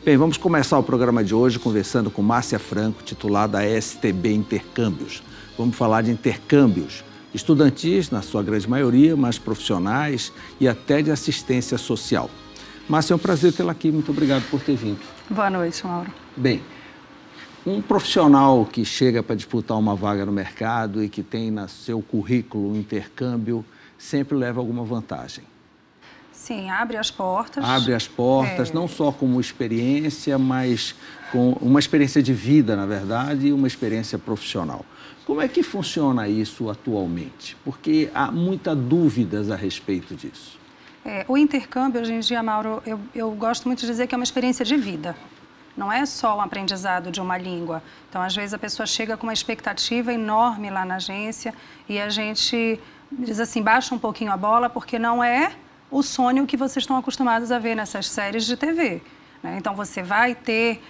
Bem, vamos começar o programa de hoje conversando com Márcia Franco, titular da STB Intercâmbios. Vamos falar de intercâmbios estudantis, na sua grande maioria, mas profissionais e até de assistência social. Márcia, é um prazer tê-la aqui. Muito obrigado por ter vindo. Boa noite, Mauro. Bem, um profissional que chega para disputar uma vaga no mercado e que tem no seu currículo um intercâmbio, sempre leva alguma vantagem. Sim, abre as portas. Abre as portas, não só como experiência, mas com uma experiência de vida, na verdade, e uma experiência profissional. Como é que funciona isso atualmente? Porque há muitas dúvidas a respeito disso. O intercâmbio, hoje em dia, Mauro, eu gosto muito de dizer que é uma experiência de vida. Não é só um aprendizado de uma língua. Então, às vezes, a pessoa chega com uma expectativa enorme lá na agência e a gente diz assim, baixa um pouquinho a bola, porque não é o sonho que vocês estão acostumados a ver nessas séries de TV. Né? Então, você vai ter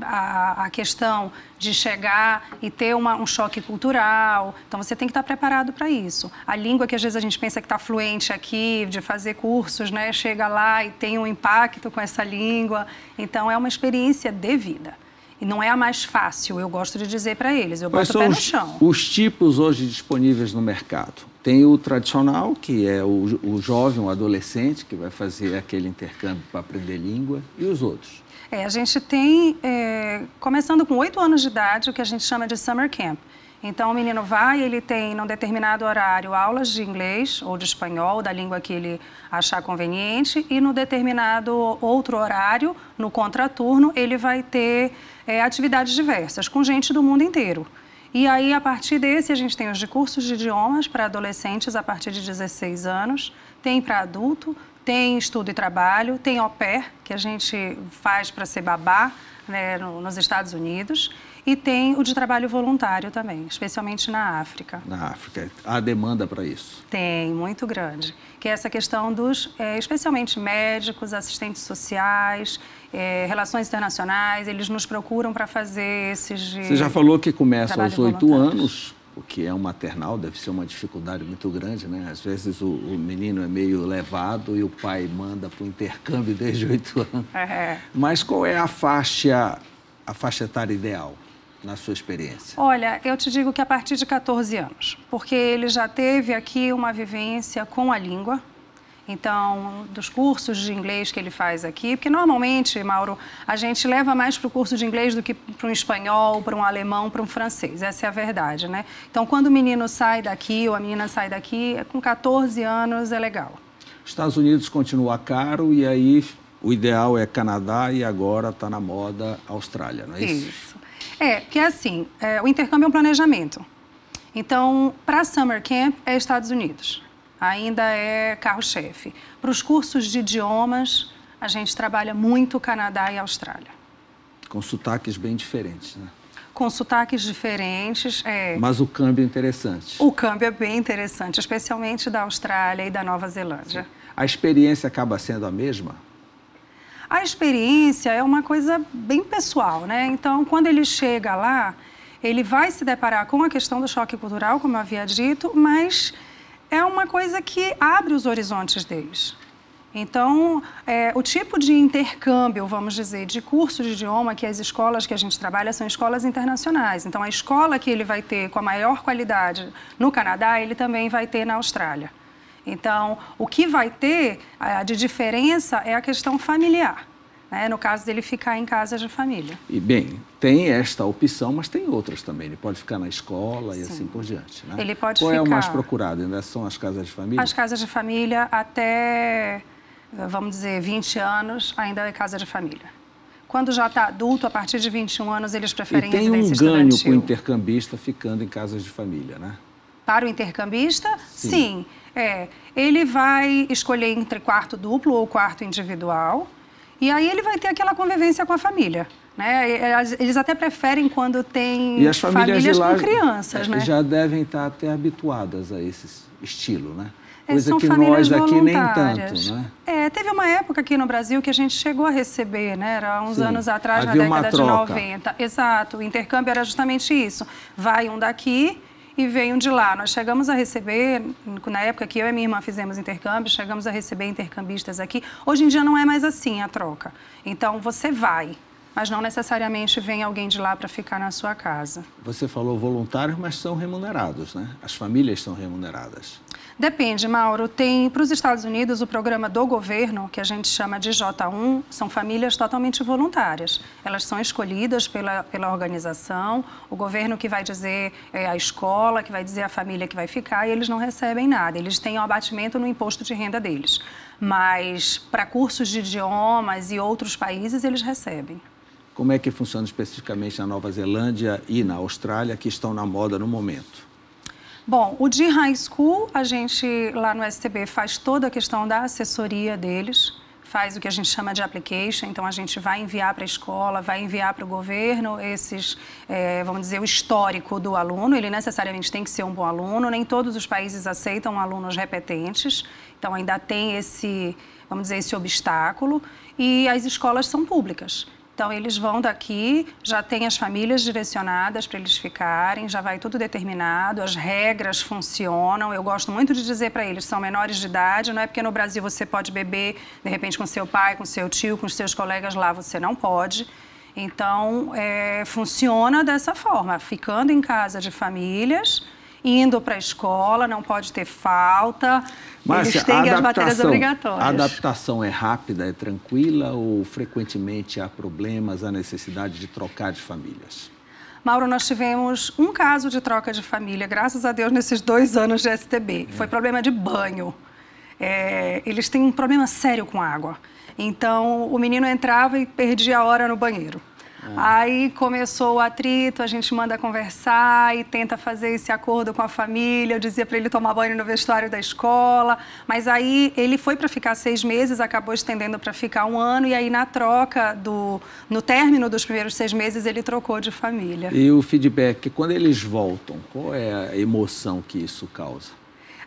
a questão de chegar e ter um choque cultural. Então, você tem que estar preparado para isso. A língua que, às vezes, a gente pensa que está fluente aqui, de fazer cursos, né? Chega lá e tem um impacto com essa língua. Então, é uma experiência de vida. E não é a mais fácil, eu gosto de dizer para eles. Eu boto o pé no chão. Os tipos hoje disponíveis no mercado? Tem o tradicional, que é o jovem, o adolescente, que vai fazer aquele intercâmbio para aprender língua, e os outros? A gente tem, começando com 8 anos de idade, o que a gente chama de summer camp. Então, o menino vai, ele tem, num determinado horário, aulas de inglês ou de espanhol, da língua que ele achar conveniente, e no determinado outro horário, no contraturno, ele vai ter atividades diversas, com gente do mundo inteiro. E aí, a partir desse, a gente tem os de cursos de idiomas para adolescentes a partir de 16 anos, tem para adulto, tem estudo e trabalho, tem au pair, que a gente faz para ser babá, né, nos Estados Unidos, e tem o de trabalho voluntário também, especialmente na África. Na África. Há demanda para isso? Tem, muito grande. Que é essa questão dos, especialmente médicos, assistentes sociais, relações internacionais, eles nos procuram para fazer esses de Você já falou que começa aos 8 anos, o que é um maternal, deve ser uma dificuldade muito grande, né? Às vezes o menino é meio levado e o pai manda para o intercâmbio desde 8 anos. Mas qual é a faixa etária ideal, na sua experiência? Olha, eu te digo que a partir de 14 anos, porque ele já teve aqui uma vivência com a língua, então, dos cursos de inglês que ele faz aqui, porque normalmente, Mauro, a gente leva mais para o curso de inglês do que para um espanhol, para um alemão, para um francês, essa é a verdade, né? Então, quando o menino sai daqui ou a menina sai daqui, com 14 anos é legal. Estados Unidos continua caro e aí o ideal é Canadá e agora está na moda Austrália, não é isso? Isso. Porque assim, o intercâmbio é um planejamento. Então, para Summer Camp é Estados Unidos. Ainda é carro-chefe. Para os cursos de idiomas, a gente trabalha muito Canadá e Austrália. Com sotaques bem diferentes, né? Com sotaques diferentes, Mas o câmbio é interessante. O câmbio é bem interessante, especialmente da Austrália e da Nova Zelândia. Sim. A experiência acaba sendo a mesma? A experiência é uma coisa bem pessoal, né? Então, quando ele chega lá, ele vai se deparar com a questão do choque cultural, como eu havia dito, mas é uma coisa que abre os horizontes deles. Então, o tipo de intercâmbio, vamos dizer, de curso de idioma, que as escolas que a gente trabalha são escolas internacionais. Então, a escola que ele vai ter com a maior qualidade no Canadá, ele também vai ter na Austrália. Então, o que vai ter de diferença é a questão familiar, né? No caso dele ficar em casa de família. E, bem, tem esta opção, mas tem outras também. Ele pode ficar na escola e assim por diante, né? Ele pode Qual ficar... é o mais procurado? Ainda são as casas de família? As casas de família até, vamos dizer, 20 anos, ainda é casa de família. Quando já está adulto, a partir de 21 anos, eles preferem residência estudantil. E tem um ganho para o intercambista ficando em casas de família, né? Para o intercambista, sim. Ele vai escolher entre quarto duplo ou quarto individual e aí ele vai ter aquela convivência com a família, né? Eles até preferem quando tem e as famílias com crianças, né? Já devem estar até habituadas a esse estilo, né? Coisa São que famílias nós aqui nem voluntárias. tanto, né? Teve uma época aqui no Brasil que a gente chegou a receber, né? Era uns anos atrás, havia na década uma troca. de 90. Exato, o intercâmbio era justamente isso. Vai um daqui e venham de lá. Nós chegamos a receber, na época que eu e minha irmã fizemos intercâmbio, chegamos a receber intercambistas aqui. Hoje em dia não é mais assim a troca. Então, você vai, mas não necessariamente vem alguém de lá para ficar na sua casa. Você falou voluntários, mas são remunerados, né? As famílias são remuneradas. Depende, Mauro. Tem, para os Estados Unidos, o programa do governo, que a gente chama de J1, são famílias totalmente voluntárias. Elas são escolhidas pela organização, o governo que vai dizer a escola, que vai dizer a família que vai ficar, e eles não recebem nada. Eles têm o abatimento no imposto de renda deles. Mas, para cursos de idiomas e outros países, eles recebem. Como é que funciona especificamente na Nova Zelândia e na Austrália, que estão na moda no momento? Bom, o de high school, a gente lá no STB faz toda a questão da assessoria deles, faz o que a gente chama de application, então a gente vai enviar para a escola, vai enviar para o governo vamos dizer, o histórico do aluno. Ele necessariamente tem que ser um bom aluno, nem todos os países aceitam alunos repetentes, então ainda tem vamos dizer, esse obstáculo, e as escolas são públicas. Então, eles vão daqui, já tem as famílias direcionadas para eles ficarem, já vai tudo determinado, as regras funcionam. Eu gosto muito de dizer para eles, são menores de idade, não é porque no Brasil você pode beber, de repente, com seu pai, com seu tio, com os seus colegas lá, você não pode. Então, funciona dessa forma, ficando em casa de famílias, indo para a escola, não pode ter falta. Márcia, eles têm as matérias obrigatórias. A adaptação é rápida, é tranquila ou frequentemente há problemas, há necessidade de trocar de famílias? Mauro, nós tivemos um caso de troca de família, graças a Deus, nesses 2 anos de STB. Foi problema de banho. Eles têm um problema sério com água. Então, o menino entrava e perdia a hora no banheiro. Aí começou o atrito, a gente manda conversar e tenta fazer esse acordo com a família. Eu dizia para ele tomar banho no vestuário da escola, mas aí ele foi para ficar 6 meses, acabou estendendo para ficar 1 ano, e aí na troca, no término dos primeiros 6 meses, ele trocou de família. E o feedback, quando eles voltam, qual é a emoção que isso causa?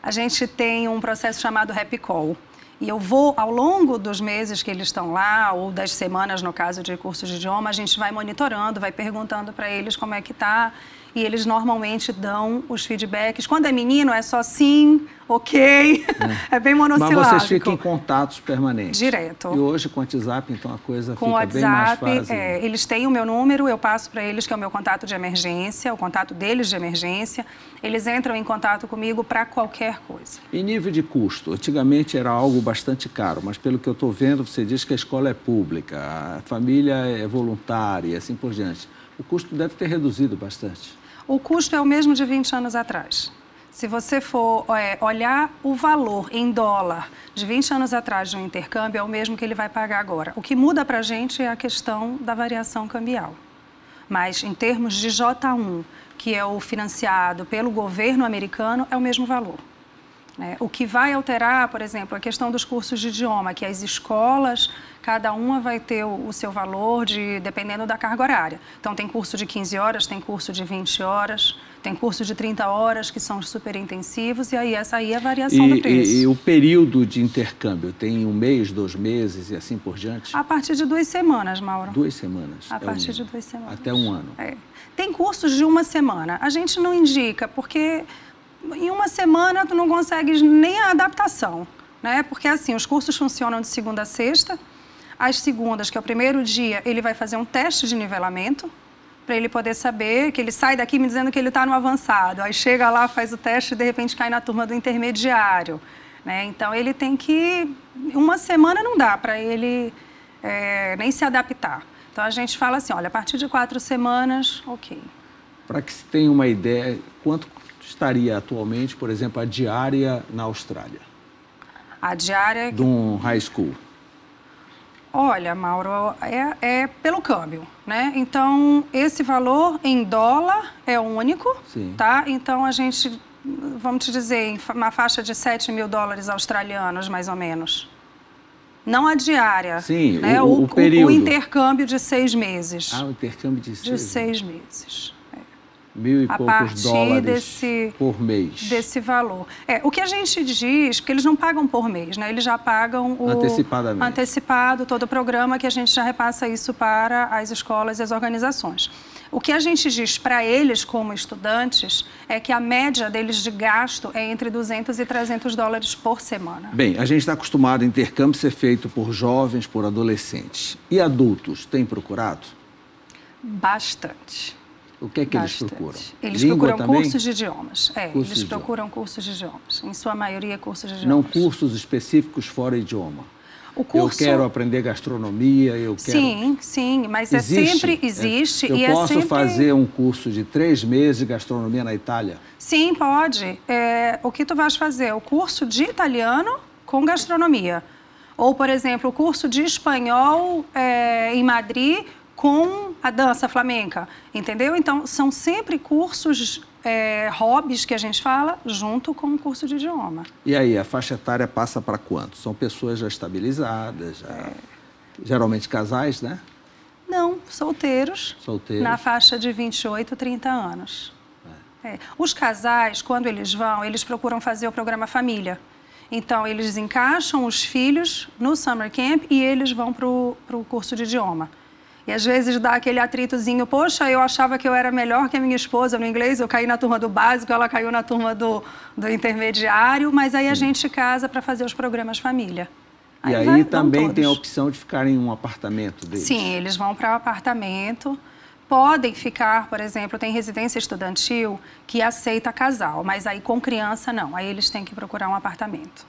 A gente tem um processo chamado Happy Call. E eu vou, ao longo dos meses que eles estão lá, ou das semanas, no caso de curso de idioma, a gente vai monitorando, vai perguntando para eles como é que tá. E eles normalmente dão os feedbacks. Quando é menino, é só sim, ok. É bem monossilábico. Mas vocês ficam em contatos permanentes? Direto. E hoje com o WhatsApp, então, a coisa com fica bem mais fácil? Eles têm o meu número, eu passo para eles, que é o meu contato de emergência, o contato deles de emergência. Eles entram em contato comigo para qualquer coisa. E nível de custo? Antigamente era algo bastante caro, mas pelo que eu estou vendo, você diz que a escola é pública, a família é voluntária e assim por diante. O custo deve ter reduzido bastante. O custo é o mesmo de 20 anos atrás. Se você for olhar o valor em dólar de 20 anos atrás de um intercâmbio, é o mesmo que ele vai pagar agora. O que muda para a gente é a questão da variação cambial. Mas, em termos de J1, que é o financiado pelo governo americano, é o mesmo valor. O que vai alterar, por exemplo, a questão dos cursos de idioma, que as escolas, cada uma vai ter o seu valor dependendo da carga horária. Então, tem curso de 15 horas, tem curso de 20 horas, tem curso de 30 horas, que são super intensivos, e aí essa aí é a variação do preço. E o período de intercâmbio, tem 1 mês, 2 meses e assim por diante? A partir de 2 semanas, Mauro. 2 semanas? A partir de 2 semanas. Até 1 ano? Tem cursos de 1 semana. A gente não indica, porque em 1 semana tu não consegues nem a adaptação, né? Porque assim, os cursos funcionam de segunda a sexta. Às segundas, que é o primeiro dia, ele vai fazer um teste de nivelamento, para ele poder saber que ele sai daqui me dizendo que ele está no avançado. Aí chega lá, faz o teste e de repente cai na turma do intermediário, né? Então ele tem que... 1 semana não dá para ele nem se adaptar. Então a gente fala assim, olha, a partir de 4 semanas, ok. Para que se tenha uma ideia, quanto estaria atualmente, por exemplo, a diária na Austrália? A diária... De um high school? Olha, Mauro, é pelo câmbio, né? Então, esse valor em dólar é único, sim, tá? Então, a gente, vamos te dizer, uma faixa de 7 mil dólares australianos, mais ou menos. Não a diária. Sim, né? o período. O intercâmbio de 6 meses. Ah, o intercâmbio de 6 meses. De 6 meses. 1.000 e poucos dólares por mês. Desse valor. O que a gente diz, porque eles não pagam por mês, né? Eles já pagam antecipado todo o programa, que a gente já repassa isso para as escolas e as organizações. O que a gente diz para eles, como estudantes, é que a média deles de gasto é entre 200 e 300 dólares por semana. Bem, a gente está acostumado a intercâmbio ser feito por jovens, por adolescentes. E adultos, têm procurado? Bastante. O que é que eles procuram? Eles procuram cursos de idiomas. Eles procuram cursos de idiomas. Em sua maioria, cursos de idiomas. Não cursos específicos fora idioma. O curso... Eu quero aprender gastronomia, eu quero... Sim, mas sempre existe. Eu posso fazer um curso de 3 meses de gastronomia na Itália? Sim, pode. O que tu vais fazer? O curso de italiano com gastronomia. Ou, por exemplo, o curso de espanhol em Madrid com a dança flamenca, entendeu? Então, são sempre cursos, hobbies que a gente fala, junto com o curso de idioma. E aí, a faixa etária passa para quanto? São pessoas já estabilizadas, geralmente casais, né? Não, solteiros. Na faixa de 28, 30 anos. Os casais, quando eles vão, eles procuram fazer o programa família. Então, eles encaixam os filhos no Summer Camp e eles vão para o curso de idioma. E às vezes dá aquele atritozinho, poxa, eu achava que eu era melhor que a minha esposa no inglês, eu caí na turma do básico, ela caiu na turma do intermediário, mas aí a gente casa para fazer os programas família. E aí também tem a opção de ficar em um apartamento deles? Sim, eles vão para o apartamento, podem ficar, por exemplo, tem residência estudantil que aceita casal, mas aí com criança não, aí eles têm que procurar um apartamento.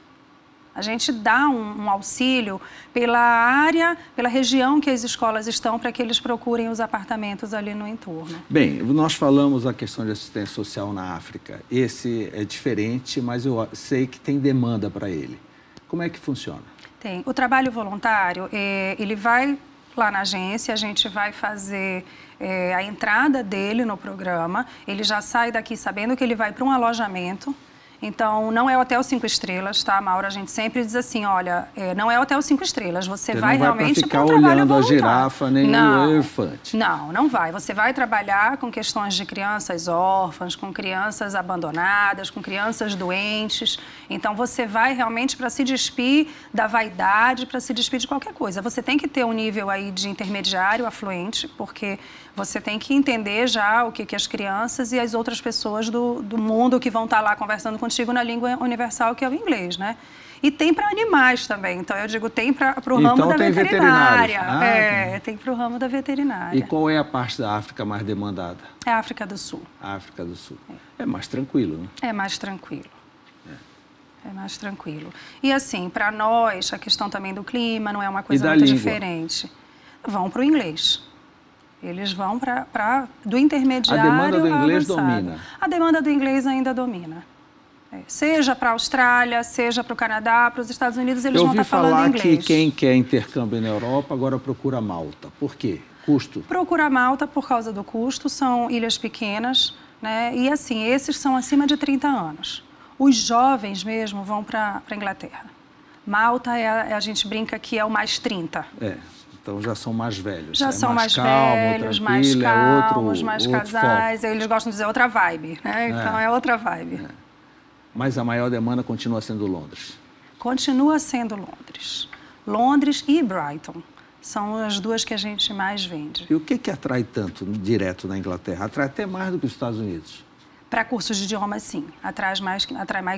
A gente dá um auxílio pela área, pela região que as escolas estão, para que eles procurem os apartamentos ali no entorno. Bem, nós falamos a questão de assistência social na África. Esse é diferente, mas eu sei que tem demanda para ele. Como é que funciona? Tem. O trabalho voluntário, ele vai lá na agência, a gente vai fazer a entrada dele no programa, ele já sai daqui sabendo que ele vai para um alojamento. Então, não é hotel 5 estrelas, tá, Mauro? A gente sempre diz assim, olha, não é hotel 5 estrelas, você vai realmente para um trabalho voluntário. Não vai ficar olhando a girafa nem o elefante. Não vai. Você vai trabalhar com questões de crianças órfãs, com crianças abandonadas, com crianças doentes. Então, você vai realmente para se despir da vaidade, para se despir de qualquer coisa. Você tem que ter um nível aí de intermediário, afluente, porque você tem que entender já o que as crianças e as outras pessoas do mundo que vão estar lá conversando contigo na língua universal, que é o inglês, né? E tem para animais também. Então, eu digo, tem para o ramo da veterinária. Tem para o ramo da veterinária. E qual é a parte da África mais demandada? É a África do Sul. A África do Sul. É mais tranquilo, né? É mais tranquilo. É mais tranquilo. E assim, para nós, a questão também do clima não é uma coisa muito diferente. Vão para o inglês. Eles vão do intermediário. A demanda do inglês avançado. domina. A demanda do inglês ainda domina. Seja para a Austrália, seja para o Canadá, para os Estados Unidos, eles vão estar falando inglês. Eu ouvi falar que quem quer intercâmbio na Europa agora procura Malta. Por quê? Custo? Procura Malta por causa do custo, são ilhas pequenas, né? E assim, esses são acima de 30 anos. Os jovens mesmo vão para a Inglaterra. Malta, a gente brinca que é o mais 30. Então já são mais velhos. Já são mais velhos, mais calmos, mais casais. Eles gostam de dizer outra vibe, né? Então é outra vibe. Mas a maior demanda continua sendo Londres. Continua sendo Londres. Londres e Brighton. São as duas que a gente mais vende. E o que atrai tanto direto na Inglaterra? Atrai até mais do que os Estados Unidos. Para cursos de idioma, sim. Atrai mais que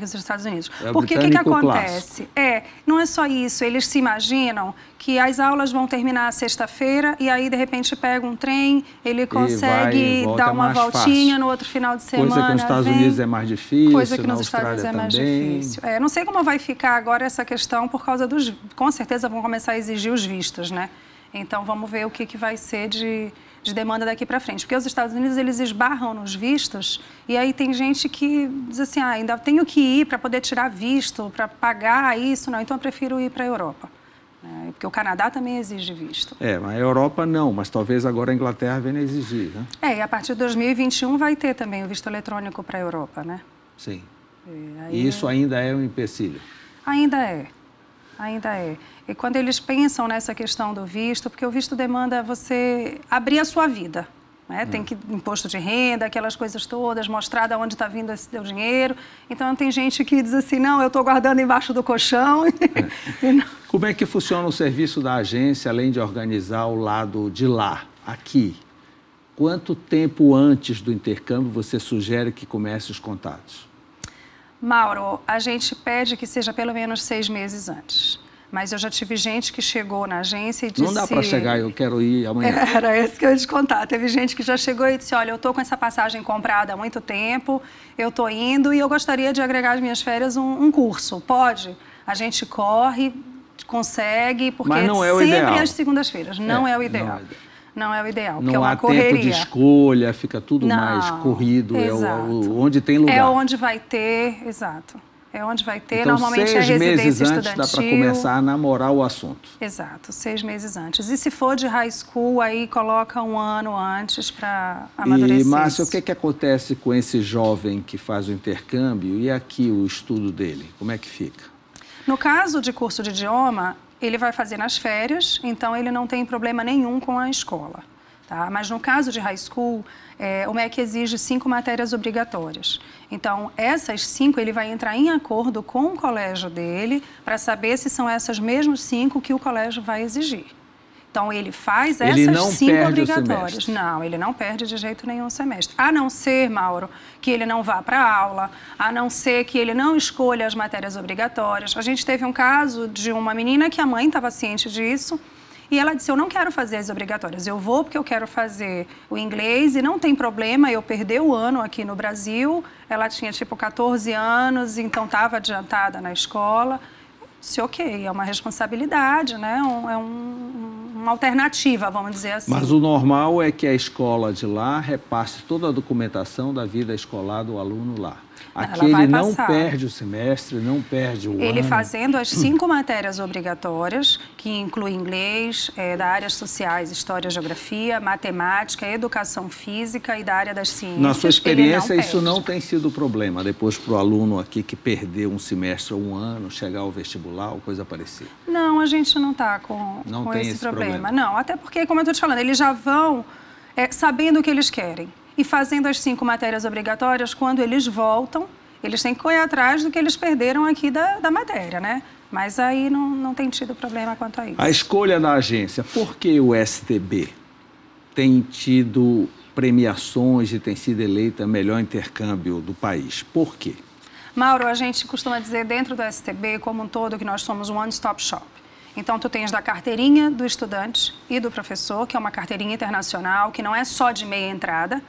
os Estados Unidos. Porque o que acontece? Não é só isso. Eles se imaginam que as aulas vão terminar sexta-feira e aí, de repente, pega um trem, ele consegue dar uma voltinha no outro final de semana. Coisa que nos Estados Unidos é mais difícil, coisa que nos Estados Unidos é mais difícil. Não sei como vai ficar agora essa questão por causa dos... Com certeza vão começar a exigir os vistos, né? Então, vamos ver o que vai ser de demanda daqui para frente. Porque os Estados Unidos, eles esbarram nos vistos e aí tem gente que diz assim, ainda tenho que ir para poder tirar visto, para pagar isso, não, então eu prefiro ir para a Europa. Porque o Canadá também exige visto. Mas a Europa não, mas talvez agora a Inglaterra venha a exigir, né? E a partir de 2021 vai ter também o visto eletrônico para a Europa, né? Sim. E isso ainda é um empecilho? Ainda é. E quando eles pensam nessa questão do visto, porque o visto demanda você abrir a sua vida, né? Tem que imposto de renda, aquelas coisas todas, mostrar de onde está vindo esse teu dinheiro. Então, tem gente que diz assim, não, eu estou guardando embaixo do colchão. Como é que funciona o serviço da agência, além de organizar o lado de lá, aqui? Quanto tempo antes do intercâmbio você sugere que comece os contatos? Mauro, a gente pede que seja pelo menos 6 meses antes. Mas eu já tive gente que chegou na agência e disse... Não dá para chegar, eu quero ir amanhã. Era isso que eu ia te contar. Teve gente que já chegou e disse, olha, eu estou com essa passagem comprada há muito tempo, eu estou indo e eu gostaria de agregar às minhas férias um curso. Pode? A gente corre, consegue, porque mas não é o sempre ideal. Às segundas-feiras. Não é o ideal. Não é o ideal, porque não é uma há correria. tempo de escolha, fica tudo mais corrido, onde tem lugar. É onde vai ter, exato. É onde vai ter, então, normalmente é residência estudantil. 6 meses antes dá para começar a namorar o assunto. Exato, 6 meses antes. E se for de high school, aí coloca 1 ano antes para amadurecer. E, Márcia, o que é que acontece com esse jovem que faz o intercâmbio e aqui o estudo dele? Como é que fica? No caso de curso de idioma, ele vai fazer nas férias, então ele não tem problema nenhum com a escola. Tá? Mas no caso de high school, o MEC exige 5 matérias obrigatórias. Então, essas 5 ele vai entrar em acordo com o colégio dele para saber se são essas mesmas 5 que o colégio vai exigir. Então, ele faz essas 5 obrigatórias. Não, ele não perde de jeito nenhum o semestre. A não ser, Mauro, que ele não vá para a aula, a não ser que ele não escolha as matérias obrigatórias. A gente teve um caso de uma menina que a mãe estava ciente disso e ela disse, eu não quero fazer as obrigatórias, eu vou porque eu quero fazer o inglês e não tem problema eu perder o ano aqui no Brasil. Ela tinha, tipo, 14 anos, então estava adiantada na escola. Se ok, é uma responsabilidade, né? Uma alternativa, vamos dizer assim. Mas o normal é que a escola de lá repasse toda a documentação da vida escolar do aluno lá. Aqui ele não perde o semestre, não perde o ano. Ele fazendo as 5 matérias obrigatórias, que inclui inglês, da áreas sociais, história, geografia, matemática, educação física e da área das ciências. Na sua experiência, isso não tem sido problema, depois para o aluno aqui que perdeu um semestre ou um ano, chegar ao vestibular ou coisa parecida? Não, a gente não está com esse problema. Não, até porque, como eu estou te falando, eles já vão sabendo o que eles querem. E fazendo as 5 matérias obrigatórias, quando eles voltam, eles têm que correr atrás do que eles perderam aqui da matéria, né? Mas aí não tem tido problema quanto a isso. A escolha da agência, por que o STB tem tido premiações e tem sido eleita melhor intercâmbio do país? Por quê? Mauro, a gente costuma dizer dentro do STB, como um todo, que nós somos um one-stop shop. Então, tu tens da carteirinha do estudante e do professor, que é uma carteirinha internacional, que não é só de meia entrada.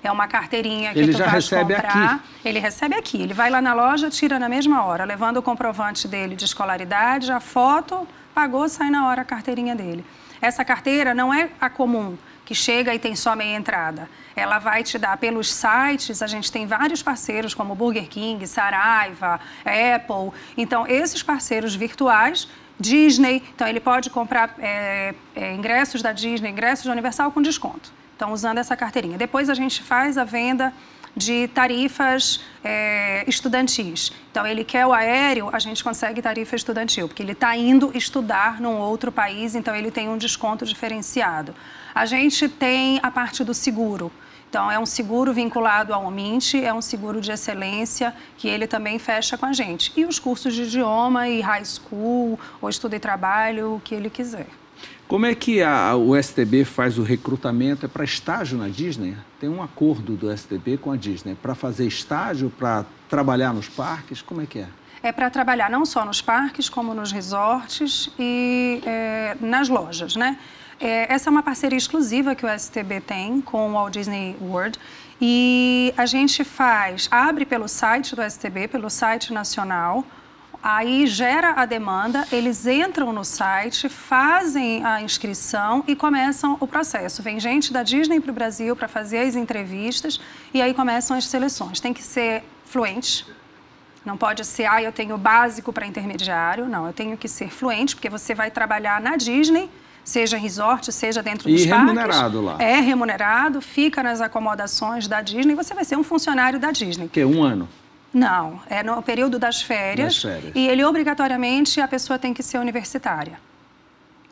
É uma carteirinha que tu vais comprar. Ele recebe aqui. Ele vai lá na loja, tira na mesma hora, levando o comprovante dele de escolaridade, a foto, pagou, sai na hora a carteirinha dele. Essa carteira não é a comum, que chega e tem só meia entrada. Ela vai te dar pelos sites, a gente tem vários parceiros como Burger King, Saraiva, Apple. Então, esses parceiros virtuais, Disney, então ele pode comprar ingressos da Disney, ingressos da Universal com desconto. Então, usando essa carteirinha. Depois, a gente faz a venda de tarifas estudantis. Então, ele quer o aéreo, a gente consegue tarifa estudantil, porque ele está indo estudar num outro país, então ele tem um desconto diferenciado. A gente tem a parte do seguro. Então, é um seguro vinculado ao Mint, é um seguro de excelência que ele também fecha com a gente. E os cursos de idioma e high school, ou estudo e trabalho, o que ele quiser. Como é que o STB faz o recrutamento? É para estágio na Disney? Tem um acordo do STB com a Disney para fazer estágio, para trabalhar nos parques? Como é que é? É para trabalhar não só nos parques, como nos resorts e nas lojas, né? Essa é uma parceria exclusiva que o STB tem com o Walt Disney World e a gente abre pelo site do STB, pelo site nacional. Aí gera a demanda, eles entram no site, fazem a inscrição e começam o processo. Vem gente da Disney para o Brasil para fazer as entrevistas e aí começam as seleções. Tem que ser fluente, não pode ser, eu tenho básico para intermediário, não, eu tenho que ser fluente, porque você vai trabalhar na Disney, seja resort, seja dentro dos parques. E remunerado lá. É remunerado, fica nas acomodações da Disney, você vai ser um funcionário da Disney. Que 1 ano? Não, é no período das férias. E ele, obrigatoriamente, a pessoa tem que ser universitária.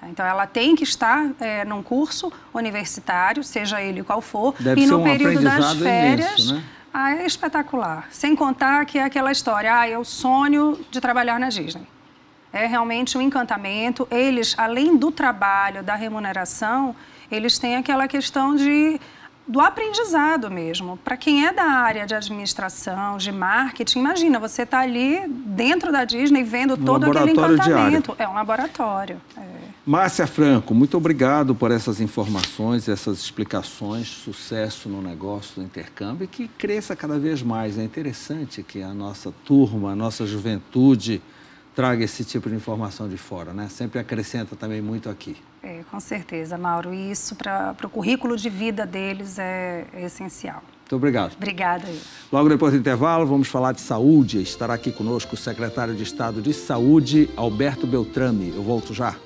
Então, ela tem que estar num curso universitário, seja ele qual for, Deve e ser no período das férias... Imenso, né? É espetacular. Sem contar que é aquela história, é o sonho de trabalhar na Disney. É realmente um encantamento. Eles, além do trabalho, da remuneração, eles têm aquela questão do aprendizado mesmo. Para quem é da área de administração, de marketing, imagina, você está ali dentro da Disney vendo todo aquele encantamento. É um laboratório. Márcia Franco, muito obrigado por essas informações, essas explicações. Sucesso no negócio do intercâmbio e que cresça cada vez mais. É interessante que a nossa turma, a nossa juventude traga esse tipo de informação de fora, né? Sempre acrescenta também muito aqui. Com certeza, Mauro. E isso para o currículo de vida deles é essencial. Muito obrigado. Obrigada. Logo depois do intervalo, vamos falar de saúde. Estará aqui conosco o secretário de Estado de Saúde, Alberto Beltrame. Eu volto já.